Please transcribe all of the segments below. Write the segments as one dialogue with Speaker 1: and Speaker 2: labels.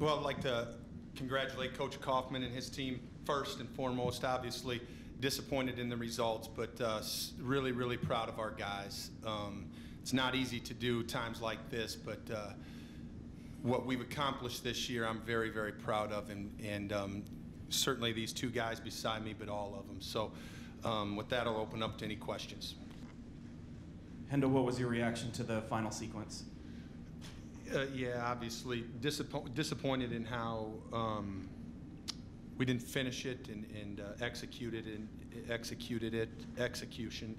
Speaker 1: Well, I'd like to congratulate Coach Kaufman and his team first and foremost. Obviously disappointed in the results, but really, really proud of our guys. It's not easy to do times like this, but what we've accomplished this year, I'm very, very proud of, and certainly these two guys beside me, but all of them. So with that, I'll open up to any questions.
Speaker 2: Hendo, what was your reaction to the final sequence?
Speaker 1: Yeah, obviously disappointed in how we didn't finish it and execution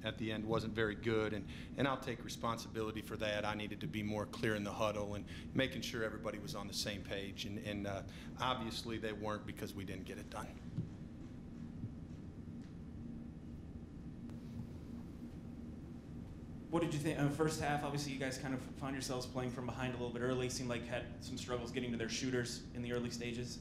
Speaker 1: at the end wasn't very good, and I'll take responsibility for that. I needed to be more clear in the huddle and making sure everybody was on the same page, and obviously they weren't because we didn't get it done.
Speaker 2: What did you think in the first half? Obviously, you guys kind of found yourselves playing from behind a little bit early. Seemed like had some struggles getting to their shooters in the early stages.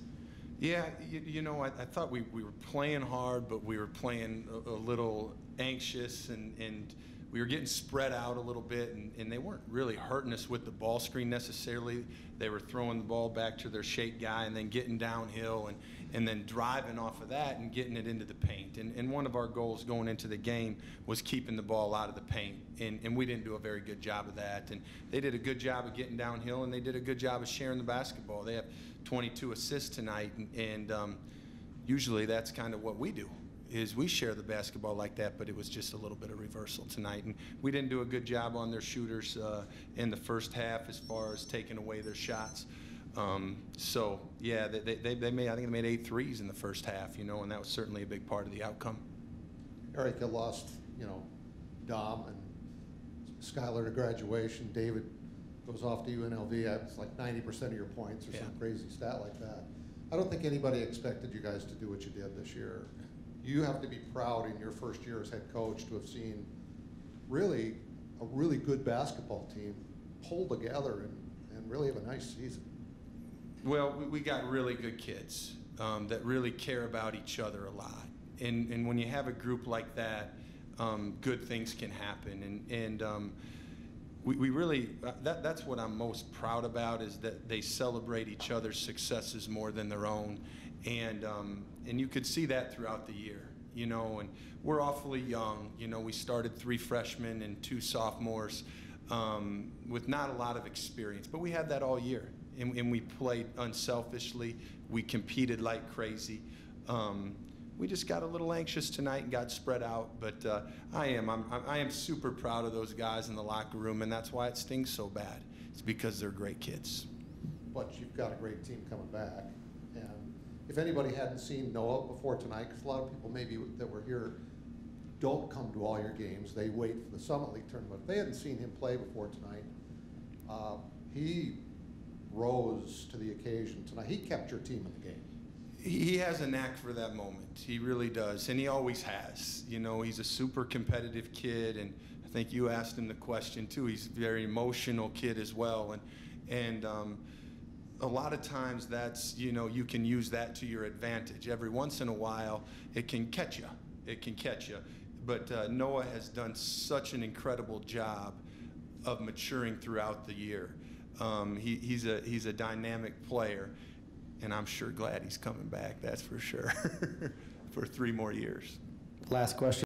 Speaker 1: Yeah, you know, I thought we were playing hard, but we were playing a little anxious, and we were getting spread out a little bit, and they weren't really hurting us with the ball screen necessarily. They were throwing the ball back to their shake guy and then getting downhill and then driving off of that and getting it into the paint. And one of our goals going into the game was keeping the ball out of the paint, and we didn't do a very good job of that. And they did a good job of getting downhill, and they did a good job of sharing the basketball. They have 22 assists tonight, and usually that's kind of what we do, is we share the basketball like that, but it was just a little bit of reversal tonight. And we didn't do a good job on their shooters in the first half as far as taking away their shots. So, yeah, they made, I think they made 8 threes in the first half, you know, and that was certainly a big part of the outcome.
Speaker 3: Eric, you lost, you know, Dom and Skylar to graduation. David goes off to UNLV. It's like 90% of your points or some crazy stat like that. I don't think anybody expected you guys to do what you did this year. You have to be proud in your first year as head coach to have seen really a really good basketball team pull together and really have a nice season.
Speaker 1: Well, we got really good kids that really care about each other a lot. And when you have a group like that, good things can happen. And we really, that's what I'm most proud about, is that they celebrate each other's successes more than their own. And you could see that throughout the year, you know, and we're awfully young. You know, we started 3 freshmen and 2 sophomores with not a lot of experience, but we had that all year. And we played unselfishly. We competed like crazy. We just got a little anxious tonight and got spread out, but I am super proud of those guys in the locker room, and that's why it stings so bad. It's because they're great kids.
Speaker 3: But you've got a great team coming back, and if anybody hadn't seen Noah before tonight, because a lot of people maybe that were here don't come to all your games, they wait for the Summit League tournament. If they hadn't seen him play before tonight, he rose to the occasion tonight. He kept your team in the game.
Speaker 1: He has a knack for that moment. He really does, and he always has. You know, he's a super competitive kid, and I think you asked him the question too. He's a very emotional kid as well, and a lot of times that's, you know, you can use that to your advantage. Every once in a while, it can catch you. It can catch you. But Noah has done such an incredible job of maturing throughout the year. He's a dynamic player. And I'm sure glad he's coming back, that's for sure, for 3 more years.
Speaker 4: Last question.